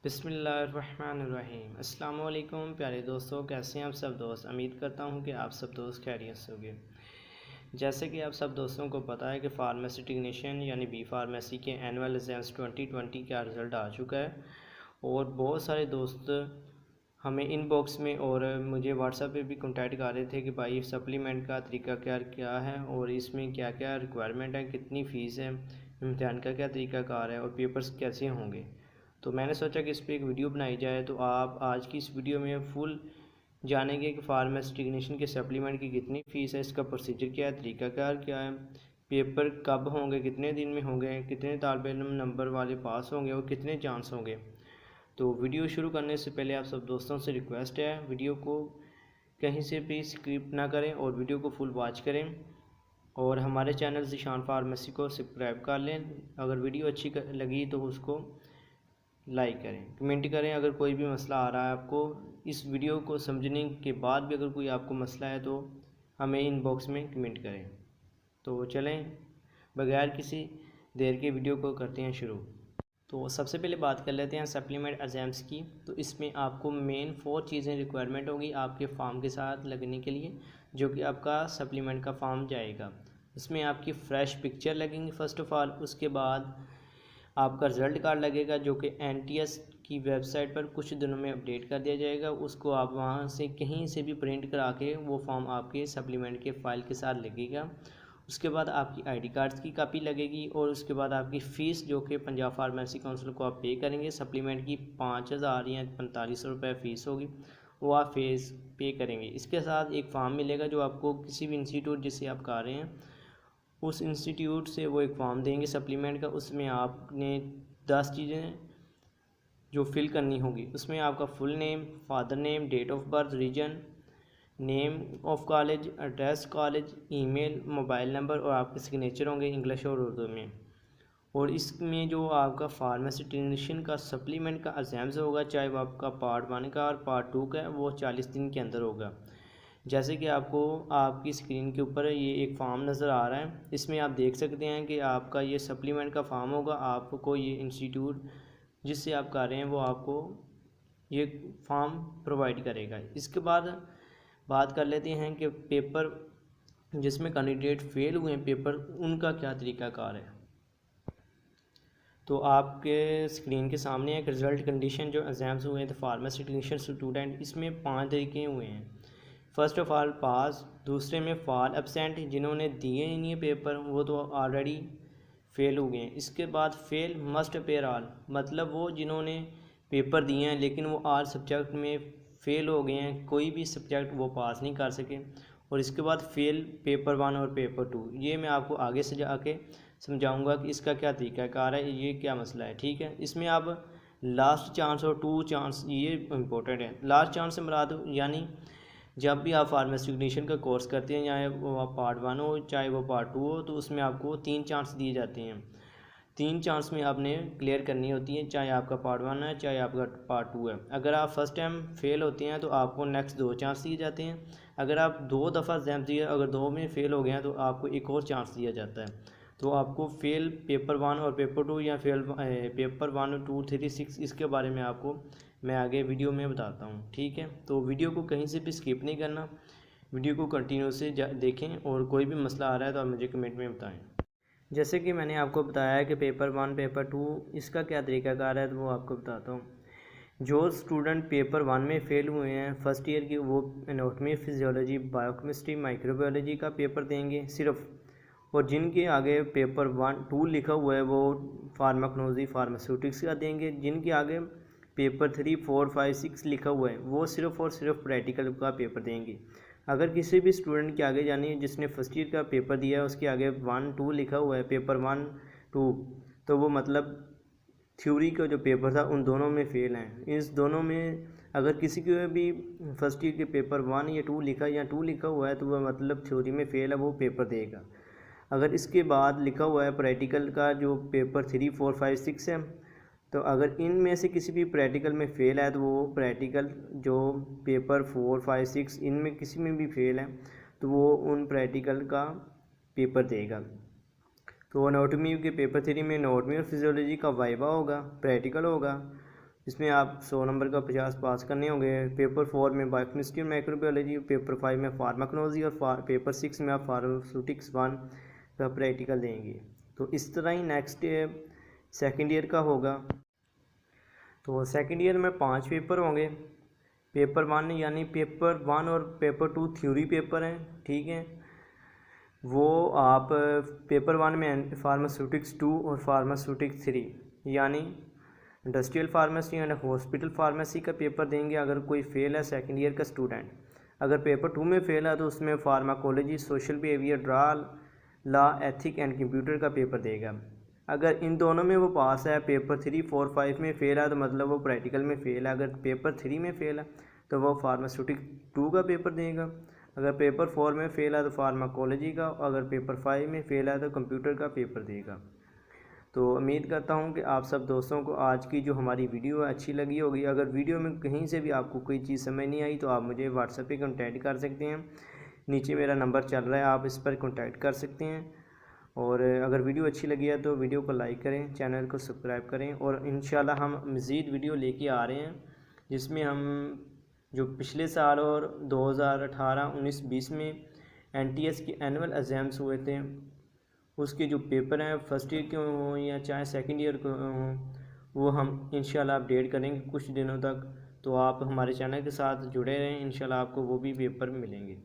बिस्मिल्लाहिर्रहमानिर्रहीम। अस्सलाम वालेकुम प्यारे दोस्तों, कैसे हैं आप सब दोस्त। उम्मीद करता हूं कि आप सब दोस्त खैरियत से होंगे। जैसे कि आप सब दोस्तों को पता है कि फार्मेसी टेक्नीशियन यानी बी फार्मेसी के एनुअल एग्ज़ाम्स 2020 का रिज़ल्ट आ चुका है और बहुत सारे दोस्त हमें इनबॉक्स में और मुझे व्हाट्सएप पे भी कांटेक्ट कर रहे थे कि भाई सप्लीमेंट का तरीका क्या है और इसमें क्या क्या रिक्वायरमेंट है, कितनी फ़ीस है, इम्तिहान का क्या तरीक़ाकार है और पेपर्स कैसे होंगे। तो मैंने सोचा कि इस पर एक वीडियो बनाई जाए। तो आप आज की इस वीडियो में फुल जानेंगे कि फार्मेसी टेक्नीशियन के सप्लीमेंट की कितनी फ़ीस है, इसका प्रोसीजर क्या है, तरीक़ाकार क्या है, पेपर कब होंगे, कितने दिन में होंगे, कितने तालिब इल्म नंबर वाले पास होंगे और कितने चांस होंगे। तो वीडियो शुरू करने से पहले आप सब दोस्तों से रिक्वेस्ट है, वीडियो को कहीं से भी स्किप ना करें और वीडियो को फुल वॉच करें और हमारे चैनल ज़ीशान फार्मेसी को सब्सक्राइब कर लें। अगर वीडियो अच्छी लगी तो उसको लाइक करें, कमेंट करें। अगर कोई भी मसला आ रहा है आपको, इस वीडियो को समझने के बाद भी अगर कोई आपको मसला है तो हमें इनबॉक्स में कमेंट करें। तो चलें बगैर किसी देर के वीडियो को करते हैं शुरू। तो सबसे पहले बात कर लेते हैं सप्लीमेंट एग्ज़ाम्स की। तो इसमें आपको मेन 4 चीज़ें रिक्वायरमेंट होगी आपके फॉर्म के साथ लगने के लिए, जो कि आपका सप्लीमेंट का फॉर्म जाएगा। इसमें आपकी फ़्रेश पिक्चर लगेंगी फ़र्स्ट ऑफ़ ऑल। उसके बाद आपका रिज़ल्ट कार्ड लगेगा जो कि NTS की वेबसाइट पर कुछ दिनों में अपडेट कर दिया जाएगा। उसको आप वहां से कहीं से भी प्रिंट करा के वो फॉर्म आपके सप्लीमेंट के फ़ाइल के साथ लगेगा। उसके बाद आपकी ID कार्ड्स की कापी लगेगी और उसके बाद आपकी फ़ीस जो कि पंजाब फार्मेसी काउंसिल को आप पे करेंगे। सप्लीमेंट की 5000 या 4500 रुपये फ़ीस होगी, वो आप फीस पे करेंगे। इसके साथ एक फॉर्म मिलेगा जो आपको किसी भी इंस्टीट्यूट जिससे आप कर रहे हैं उस इंस्टीट्यूट से वो एक फॉर्म देंगे सप्लीमेंट का। उसमें आपने 10 चीज़ें जो फिल करनी होगी। उसमें आपका full name, father name, date of birth, reason, name of college, address college, email, mobile number और आपके सिग्नेचर होंगे इंग्लिश और उर्दू में। और इसमें जो आपका फार्मेसी टेक्नीशियन का सप्लीमेंट का एग्ज़ाम्स होगा, चाहे वो आपका पार्ट 1 का और पार्ट 2 का है, वो 40 दिन के अंदर होगा। जैसे कि आपको आपकी स्क्रीन के ऊपर ये एक फॉर्म नज़र आ रहा है, इसमें आप देख सकते हैं कि आपका ये सप्लीमेंट का फॉर्म होगा। आपको ये इंस्टीट्यूट जिससे आप कर रहे हैं वो आपको ये फॉर्म प्रोवाइड करेगा। इसके बाद बात कर लेते हैं कि पेपर जिसमें कैंडिडेट फेल हुए हैं पेपर, उनका क्या तरीक़ाकार है। तो आपके स्क्रीन के सामने एक रिज़ल्ट कंडीशन जो एग्ज़ाम्स हुए हैं तो फार्मेसी टेक्नीशियन स्टूडेंट, इसमें 5 तरीके हुए हैं। फ़र्स्ट ऑफ़ ऑल पास, दूसरे में फॉल एब्सेंट, जिन्होंने दिए ही नहीं पेपर वो तो ऑलरेडी फ़ेल हो गए हैं। इसके बाद फेल मस्ट अपेयर ऑल, मतलब वो जिन्होंने पेपर दिए हैं लेकिन वो ऑल सब्जेक्ट में फ़ेल हो गए हैं, कोई भी सब्जेक्ट वो पास नहीं कर सके। और इसके बाद फेल पेपर 1 और पेपर 2, ये मैं आपको आगे से जाके समझाऊंगा कि इसका क्या तरीक़ाकार है, ये क्या मसला है। ठीक है, इसमें आप लास्ट चांस और 2 चांस ये इम्पोर्टेंट है। लास्ट चांस से मुराद यानी जब भी आप फार्मेसी टेक्नीशियन का कोर्स करते हैं, चाहे वो आप पार्ट 1 हो चाहे वो पार्ट 2 हो, तो उसमें आपको 3 चांस दिए जाते हैं। 3 चांस में आपने क्लियर करनी होती है, चाहे आपका पार्ट 1 है चाहे आपका पार्ट 2 है। अगर आप फर्स्ट टाइम फेल होते हैं तो आपको नेक्स्ट 2 चांस दिए जाते हैं। अगर आप 2 दफ़ा एग्ज़ाम दिए, अगर 2 में फ़ेल हो गए हैं तो आपको एक और चांस दिया जाता है। तो आपको फेल पेपर 1 और पेपर 2 या फेल पेपर 1 2 3 6, इसके बारे में आपको मैं आगे वीडियो में बताता हूँ। ठीक है, तो वीडियो को कहीं से भी स्किप नहीं करना, वीडियो को कंटिन्यू से देखें और कोई भी मसला आ रहा है तो आप मुझे कमेंट में बताएं। जैसे कि मैंने आपको बताया है कि पेपर 1 पेपर 2 इसका क्या तरीक़ाकार है, तो वो आपको बताता हूँ। जो स्टूडेंट पेपर 1 में फ़ेल हुए हैं फर्स्ट ईयर की, वो एनाटॉमी, फिजियोलॉजी, बायोकेमिस्ट्री, माइक्रोबायोलॉजी का पेपर देंगे सिर्फ। और जिनके आगे पेपर 1 2 लिखा हुआ है वो फार्माकोलॉजी, फार्मास्यूटिक्स का देंगे। जिनके आगे पेपर 3 4 5 6 लिखा हुआ है वो सिर्फ़ और सिर्फ प्रैक्टिकल का पेपर देंगे। अगर किसी भी स्टूडेंट के आगे यानी जिसने फर्स्ट ईयर का पेपर दिया है उसके आगे 1 2 लिखा हुआ है पेपर 1 2, तो वो मतलब थ्योरी का जो पेपर था उन दोनों में फ़ेल हैं। इस दोनों में अगर किसी के भी फर्स्ट ईयर के पेपर 1 या 2 लिखा या 2 लिखा हुआ है तो वह मतलब थ्योरी में फ़ेल है, वो पेपर देगा। अगर इसके बाद लिखा हुआ है प्रैक्टिकल का जो पेपर 3 4 5 6 है, तो अगर इनमें से किसी भी प्रैक्टिकल में फ़ेल है तो वो प्रैक्टिकल जो पेपर 4 5 6 इनमें किसी में भी फ़ेल है तो वो उन प्रैक्टिकल का पेपर देगा। तो एनाटॉमी के पेपर 3 में एनाटॉमी और फिजियोलॉजी का वाइवा होगा, प्रैक्टिकल होगा। इसमें आप 100 नंबर का 50 पास करने होंगे। पेपर 4 में बायोकेमिस्ट्री और माइक्रोबायोलॉजी, पेपर 5 में फार्माकोलॉजी और पेपर 6 में आप फार्मास्यूटिक्स 1 का प्रैक्टिकल देंगे। तो इस तरह ही नेक्स्ट सेकेंड ईयर का होगा। तो सेकेंड ईयर में 5 पेपर होंगे। पेपर 1 यानी पेपर 1 और पेपर 2 थ्योरी पेपर हैं, ठीक है। वो आप पेपर 1 में फार्मास्यूटिक्स 2 और फार्मास्यूटिक्स 3 यानी industrial pharmacy and hospital pharmacy का पेपर देंगे अगर कोई फेल है सेकेंड ईयर का स्टूडेंट। अगर पेपर 2 में फेल है तो उसमें pharmacology, social behaviour, law, ethic and computer का पेपर देगा। अगर इन दोनों में वो पास है, पेपर 3, 4, 5 में फेल है तो मतलब वो प्रैक्टिकल में फेल है। अगर पेपर 3 में फेल है तो वो फार्मास्यूटिक 2 का पेपर देगा। अगर पेपर 4 में फेल है तो फार्माकोलॉजी का, अगर पेपर 5 में फेल है तो कंप्यूटर का पेपर देगा। तो उम्मीद करता हूँ कि आप सब दोस्तों को आज की जो हमारी वीडियो है अच्छी लगी होगी। अगर वीडियो में कहीं से भी आपको कोई चीज़ समझ नहीं आई तो आप मुझे व्हाट्सएप पे कांटेक्ट कर सकते हैं। नीचे मेरा नंबर चल रहा है, आप इस पर कांटेक्ट कर सकते हैं। और अगर वीडियो अच्छी लगी है तो वीडियो को लाइक करें, चैनल को सब्सक्राइब करें। और इंशाल्लाह हम मज़ीद वीडियो लेके आ रहे हैं जिसमें हम जो पिछले साल और 2018, 19, 20 में NTS के एनुअल एग्ज़ाम्स हुए थे उसके जो पेपर हैं फर्स्ट ईयर के हों या चाहे सेकंड ईयर के हों वो हम इंशाल्लाह अपडेट करेंगे कुछ दिनों तक। तो आप हमारे चैनल के साथ जुड़े रहें, इंशाल्लाह आपको वो भी पेपर मिलेंगे।